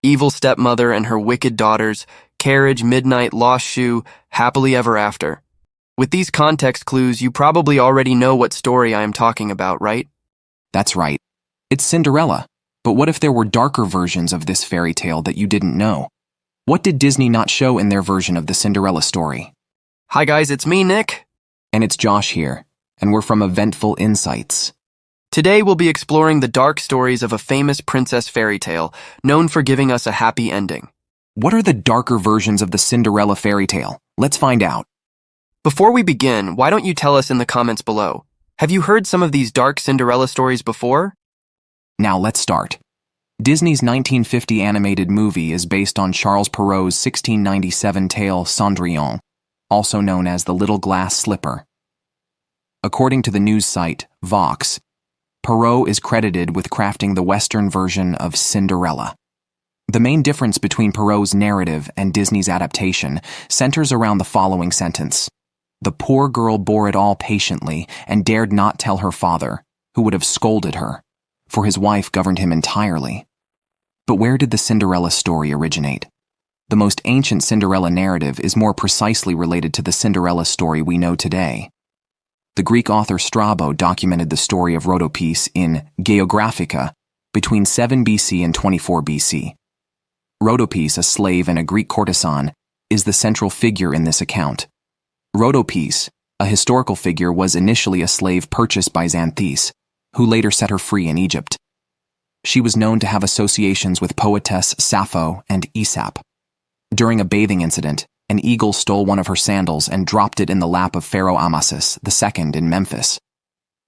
evil stepmother and her wicked daughters, carriage, midnight, lost shoe, happily ever after. With these context clues, you probably already know what story I am talking about, right? That's right. It's Cinderella. But what if there were darker versions of this fairy tale that you didn't know? What did Disney not show in their version of the Cinderella story? Hi guys, it's me, Nick. And it's Josh here, and we're from Eventful Insights. Today we'll be exploring the dark stories of a famous princess fairy tale, known for giving us a happy ending. What are the darker versions of the Cinderella fairy tale? Let's find out. Before we begin, why don't you tell us in the comments below? Have you heard some of these dark Cinderella stories before? Now let's start. Disney's 1950 animated movie is based on Charles Perrault's 1697 tale Cendrillon, also known as The Little Glass Slipper. According to the news site Vox, Perrault is credited with crafting the Western version of Cinderella. The main difference between Perrault's narrative and Disney's adaptation centers around the following sentence. The poor girl bore it all patiently and dared not tell her father, who would have scolded her, for his wife governed him entirely. But where did the Cinderella story originate? The most ancient Cinderella narrative is more precisely related to the Cinderella story we know today. The Greek author Strabo documented the story of Rhodope in Geographica between 7 BC and 24 BC. Rhodope, a slave and a Greek courtesan, is the central figure in this account. Rhodope, a historical figure, was initially a slave purchased by Xanthis, who later set her free in Egypt. She was known to have associations with poetess Sappho and Aesop. During a bathing incident, an eagle stole one of her sandals and dropped it in the lap of Pharaoh Amasis II in Memphis.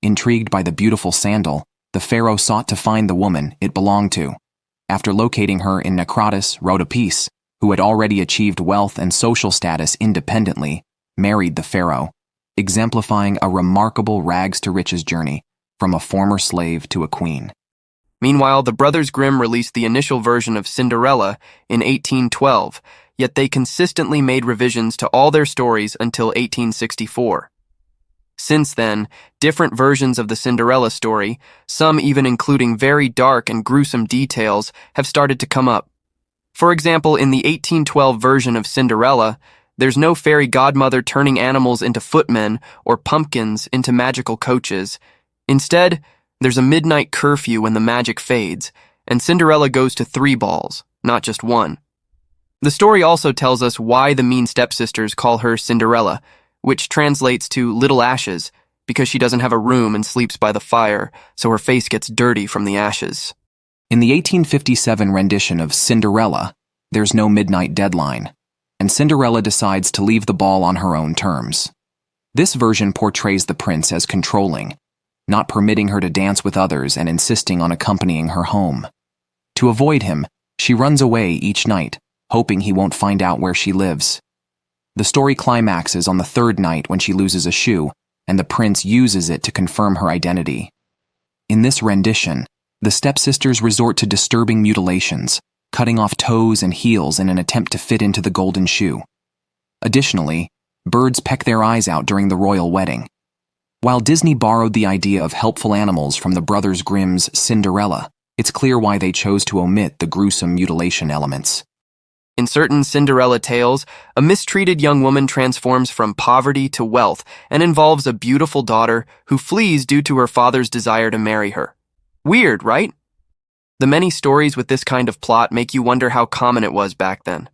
Intrigued by the beautiful sandal, the pharaoh sought to find the woman it belonged to. After locating her in Necrotis, Rhodope, who had already achieved wealth and social status independently, married the pharaoh, exemplifying a remarkable rags-to-riches journey from a former slave to a queen. Meanwhile, the Brothers Grimm released the initial version of Cinderella in 1812, yet they consistently made revisions to all their stories until 1864. Since then, different versions of the Cinderella story, some even including very dark and gruesome details, have started to come up. For example, in the 1812 version of Cinderella, there's no fairy godmother turning animals into footmen or pumpkins into magical coaches. Instead, there's a midnight curfew when the magic fades, and Cinderella goes to 3 balls, not just 1. The story also tells us why the mean stepsisters call her Cinderella, which translates to little ashes, because she doesn't have a room and sleeps by the fire, so her face gets dirty from the ashes. In the 1857 rendition of Cinderella, there's no midnight deadline, and Cinderella decides to leave the ball on her own terms. This version portrays the prince as controlling, not permitting her to dance with others and insisting on accompanying her home. To avoid him, she runs away each night, hoping he won't find out where she lives. The story climaxes on the 3rd night when she loses a shoe, and the prince uses it to confirm her identity. In this rendition, the stepsisters resort to disturbing mutilations, cutting off toes and heels in an attempt to fit into the golden shoe. Additionally, birds peck their eyes out during the royal wedding. While Disney borrowed the idea of helpful animals from the Brothers Grimm's Cinderella, it's clear why they chose to omit the gruesome mutilation elements. In certain Cinderella tales, a mistreated young woman transforms from poverty to wealth and involves a beautiful daughter who flees due to her father's desire to marry her. Weird, right? The many stories with this kind of plot make you wonder how common it was back then.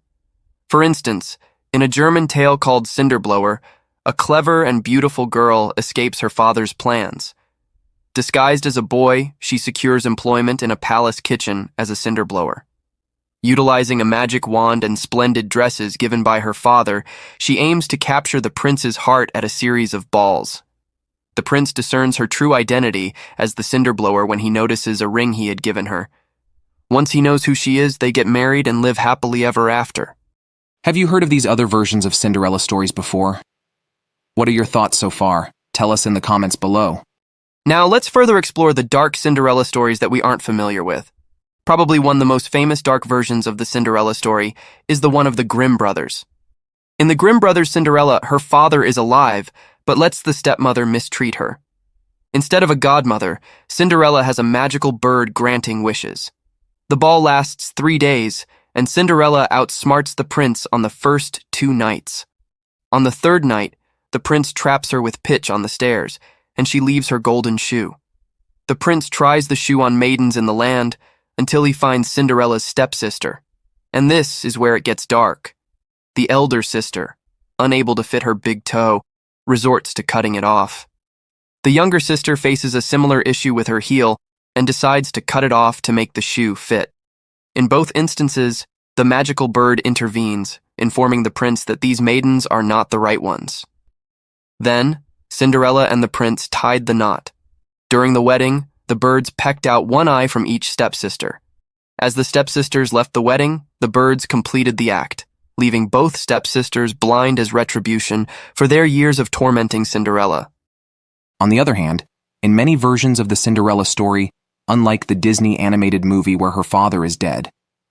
For instance, in a German tale called Cinderblower, a clever and beautiful girl escapes her father's plans. Disguised as a boy, she secures employment in a palace kitchen as a cinderblower. Utilizing a magic wand and splendid dresses given by her father, she aims to capture the prince's heart at a series of balls. The prince discerns her true identity as the cinderblower when he notices a ring he had given her. Once he knows who she is, they get married and live happily ever after. Have you heard of these other versions of Cinderella stories before? What are your thoughts so far? Tell us in the comments below. Now let's further explore the dark Cinderella stories that we aren't familiar with. Probably one of the most famous dark versions of the Cinderella story is the one of the Grimm brothers. In the Grimm brothers' Cinderella, her father is alive, but lets the stepmother mistreat her. Instead of a godmother, Cinderella has a magical bird granting wishes. The ball lasts 3 days, and Cinderella outsmarts the prince on the first 2 nights. On the third night, the prince traps her with pitch on the stairs, and she leaves her golden shoe. The prince tries the shoe on maidens in the land until he finds Cinderella's stepsister. And this is where it gets dark. The elder sister, unable to fit her big toe, resorts to cutting it off. The younger sister faces a similar issue with her heel and decides to cut it off to make the shoe fit. In both instances, the magical bird intervenes, informing the prince that these maidens are not the right ones. Then, Cinderella and the prince tied the knot. During the wedding, the birds pecked out one eye from each stepsister. As the stepsisters left the wedding, the birds completed the act, leaving both stepsisters blind as retribution for their years of tormenting Cinderella. On the other hand, in many versions of the Cinderella story, unlike the Disney animated movie where her father is dead,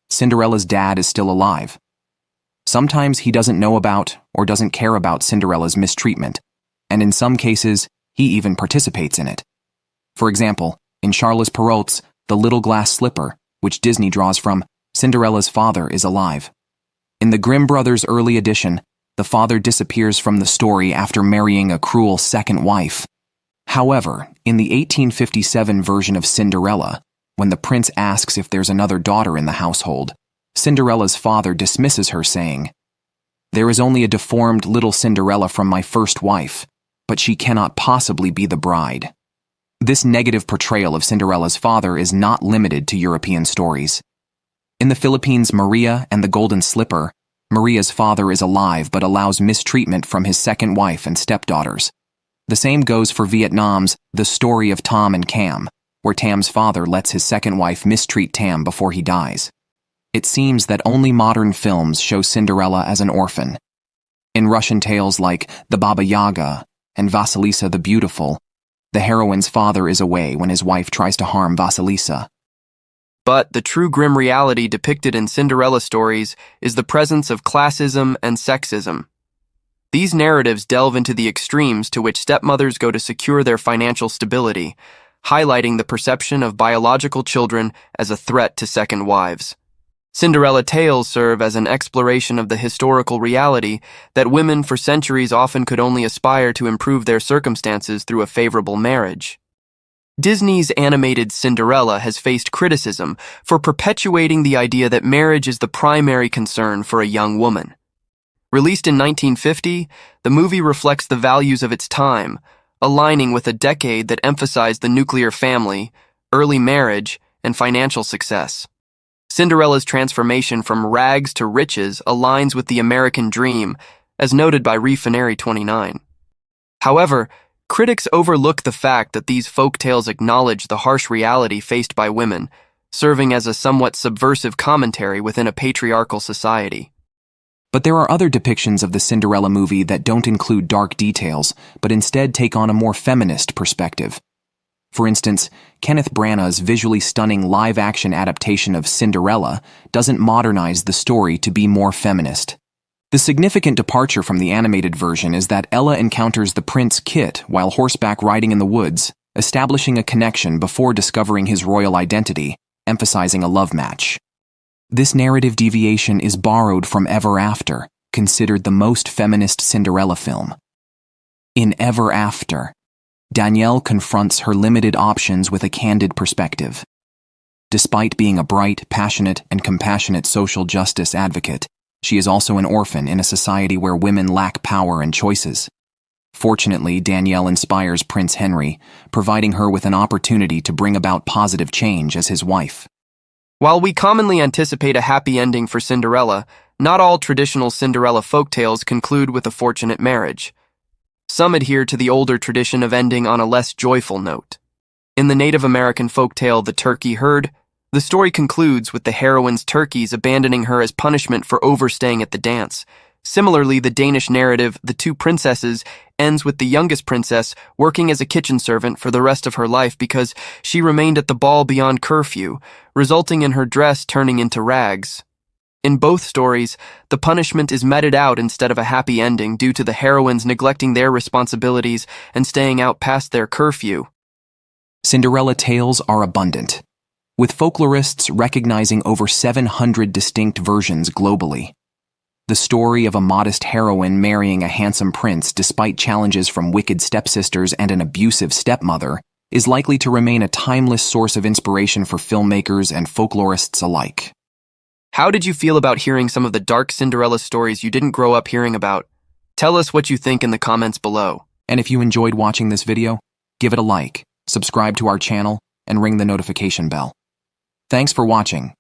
Cinderella's dad is still alive. Sometimes he doesn't know about or doesn't care about Cinderella's mistreatment, and in some cases, he even participates in it. For example, in Charles Perrault's The Little Glass Slipper, which Disney draws from, Cinderella's father is alive. In the Grimm Brothers' early edition, the father disappears from the story after marrying a cruel second wife. However, in the 1857 version of Cinderella, when the prince asks if there's another daughter in the household, Cinderella's father dismisses her, saying, "There is only a deformed little Cinderella from my first wife, but she cannot possibly be the bride." This negative portrayal of Cinderella's father is not limited to European stories. In the Philippines' Maria and the Golden Slipper, Maria's father is alive but allows mistreatment from his second wife and stepdaughters. The same goes for Vietnam's The Story of Tam and Cam, where Tam's father lets his second wife mistreat Tam before he dies. It seems that only modern films show Cinderella as an orphan. In Russian tales like The Baba Yaga and Vasilisa the Beautiful, the heroine's father is away when his wife tries to harm Vasilisa. But the true grim reality depicted in Cinderella stories is the presence of classism and sexism. These narratives delve into the extremes to which stepmothers go to secure their financial stability, highlighting the perception of biological children as a threat to second wives. Cinderella tales serve as an exploration of the historical reality that women for centuries often could only aspire to improve their circumstances through a favorable marriage. Disney's animated Cinderella has faced criticism for perpetuating the idea that marriage is the primary concern for a young woman. Released in 1950, the movie reflects the values of its time, aligning with a decade that emphasized the nuclear family, early marriage, and financial success. Cinderella's transformation from rags to riches aligns with the American dream, as noted by Refinery29. However, critics overlook the fact that these folktales acknowledge the harsh reality faced by women, serving as a somewhat subversive commentary within a patriarchal society. But there are other depictions of the Cinderella movie that don't include dark details, but instead take on a more feminist perspective. For instance, Kenneth Branagh's visually stunning live-action adaptation of Cinderella doesn't modernize the story to be more feminist. The significant departure from the animated version is that Ella encounters the Prince Kit while horseback riding in the woods, establishing a connection before discovering his royal identity, emphasizing a love match. This narrative deviation is borrowed from Ever After, considered the most feminist Cinderella film. In Ever After, Danielle confronts her limited options with a candid perspective. Despite being a bright, passionate, and compassionate social justice advocate, she is also an orphan in a society where women lack power and choices. Fortunately, Danielle inspires Prince Henry, providing her with an opportunity to bring about positive change as his wife. While we commonly anticipate a happy ending for Cinderella, not all traditional Cinderella folktales conclude with a fortunate marriage. Some adhere to the older tradition of ending on a less joyful note. In the Native American folktale The Turkey Herd, the story concludes with the heroine's turkeys abandoning her as punishment for overstaying at the dance. Similarly, the Danish narrative The Two Princesses ends with the youngest princess working as a kitchen servant for the rest of her life because she remained at the ball beyond curfew, resulting in her dress turning into rags. In both stories, the punishment is meted out instead of a happy ending due to the heroines neglecting their responsibilities and staying out past their curfew. Cinderella tales are abundant. with folklorists recognizing over 700 distinct versions globally. The story of a modest heroine marrying a handsome prince despite challenges from wicked stepsisters and an abusive stepmother is likely to remain a timeless source of inspiration for filmmakers and folklorists alike. How did you feel about hearing some of the dark Cinderella stories you didn't grow up hearing about? Tell us what you think in the comments below. And if you enjoyed watching this video, give it a like, subscribe to our channel, and ring the notification bell. Thanks for watching.